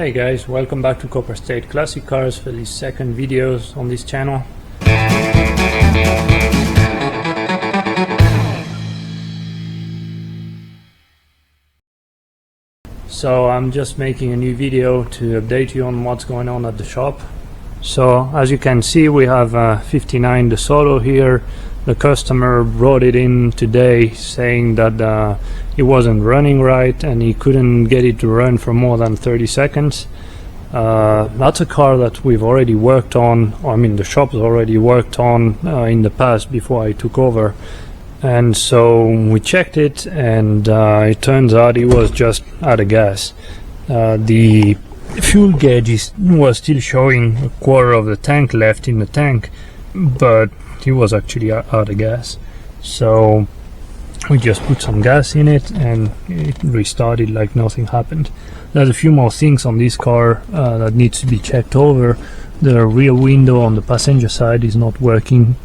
Hey guys, welcome back to Copperstate Classic Cars for the second videos on this channel. So I'm just making a new video to update you on what's going on at the shop. So as you can see, we have 59 DeSoto here. The customer brought it in today saying that it wasn't running right and he couldn't get it to run for more than 30 seconds. That's a car that we've already worked on, I mean the shop's already worked on in the past before I took over. And so we checked it, and it turns out it was just out of gas. The fuel gauge was still showing a quarter of the tank left in the tank, but it was actually out of gas. So we just put some gas in it and it restarted like nothing happened. There's a few more things on this car that needs to be checked over. The rear window on the passenger side is not working,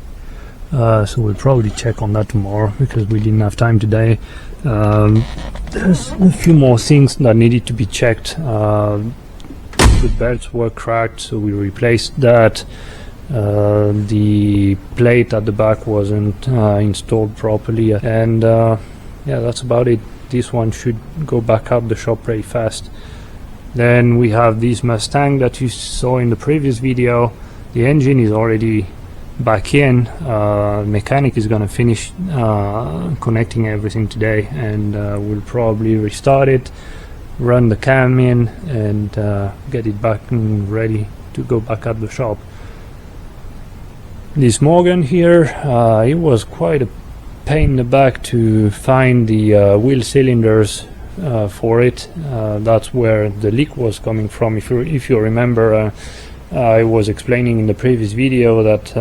so we'll probably check on that tomorrow because we didn't have time today. There's a few more things that needed to be checked. The belts were cracked, so we replaced that. The plate at the back wasn't installed properly, and yeah, that's about it. This one should go back out the shop pretty fast. Then we have this Mustang that you saw in the previous video. The engine is already back in. Mechanic is gonna finish connecting everything today, and we'll probably restart it, run the cam in, and get it back and ready to go back at the shop. This Morgan here, it was quite a pain in the back to find the wheel cylinders for it. That's where the leak was coming from. If you remember, I was explaining in the previous video that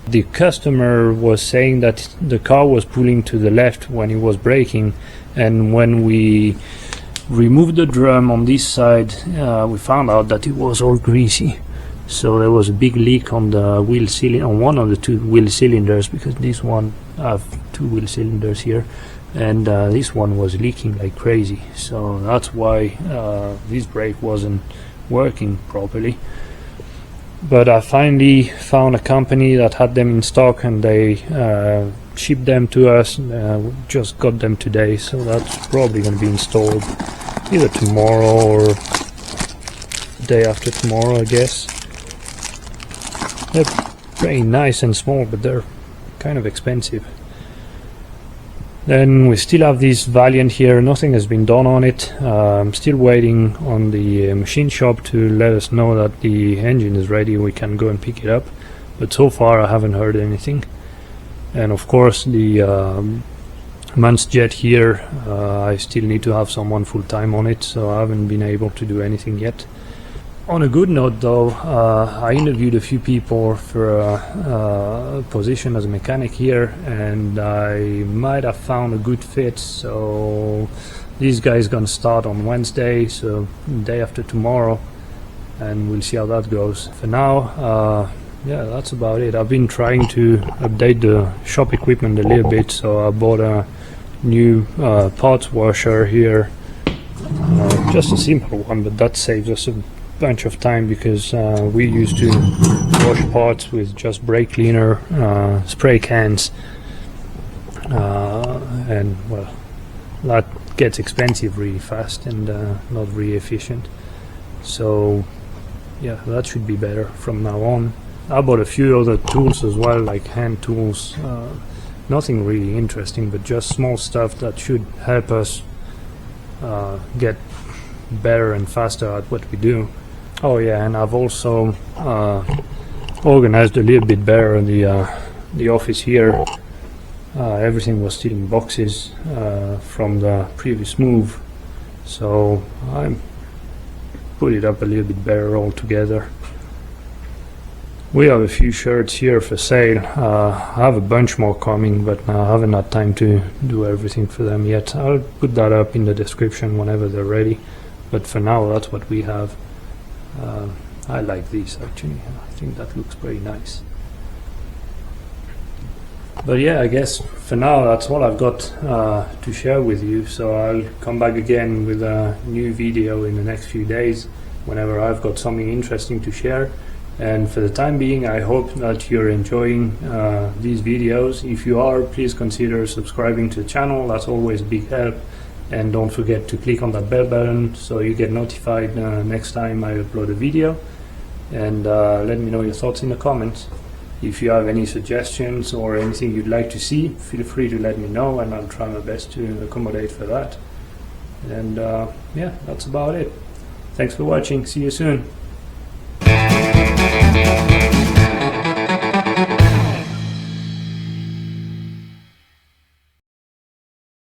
the customer was saying that the car was pulling to the left when it was braking, and when we removed the drum on this side, we found out that it was all greasy. So there was a big leak on the wheel cylinder, on one of the two wheel cylinders, because this one have two wheel cylinders here, and this one was leaking like crazy. So that's why this brake wasn't working properly. But I finally found a company that had them in stock, and they shipped them to us. We just got them today, so that's probably going to be installed either tomorrow or the day after tomorrow, I guess. They're pretty nice and small, but they're kind of expensive. Then we still have this Valiant here. Nothing has been done on it. I'm still waiting on the machine shop to let us know that the engine is ready. We can go and pick it up, but so far I haven't heard anything. And of course the Man's Jet here, I still need to have someone full-time on it, so I haven't been able to do anything yet. On a good note though, I interviewed a few people for a position as a mechanic here, and I might have found a good fit. So this guy is gonna start on Wednesday, so the day after tomorrow, and we'll see how that goes. For now, yeah, that's about it. I've been trying to update the shop equipment a little bit, so I bought a new parts washer here, just a simple one, but that saves us a bunch of time, because we used to wash parts with just brake cleaner, spray cans, and well, that gets expensive really fast and not really efficient. So yeah, that should be better from now on. I bought a few other tools as well, like hand tools, nothing really interesting, but just small stuff that should help us get better and faster at what we do. Oh yeah, and I've also organized a little bit better the office here. Everything was still in boxes from the previous move, so I put it up a little bit better altogether. We have a few shirts here for sale. I have a bunch more coming, but I haven't had time to do everything for them yet. I'll put that up in the description whenever they're ready, but for now that's what we have. I like these actually. I think that looks pretty nice. But yeah, I guess for now that's all I've got to share with you. So I'll come back again with a new video in the next few days whenever I've got something interesting to share. And for the time being, I hope that you're enjoying these videos. If you are, please consider subscribing to the channel. That's always a big help. And don't forget to click on that bell button so you get notified next time I upload a video. And let me know your thoughts in the comments. If you have any suggestions or anything you'd like to see, feel free to let me know, and I'll try my best to accommodate for that. And yeah, that's about it. Thanks for watching. See you soon.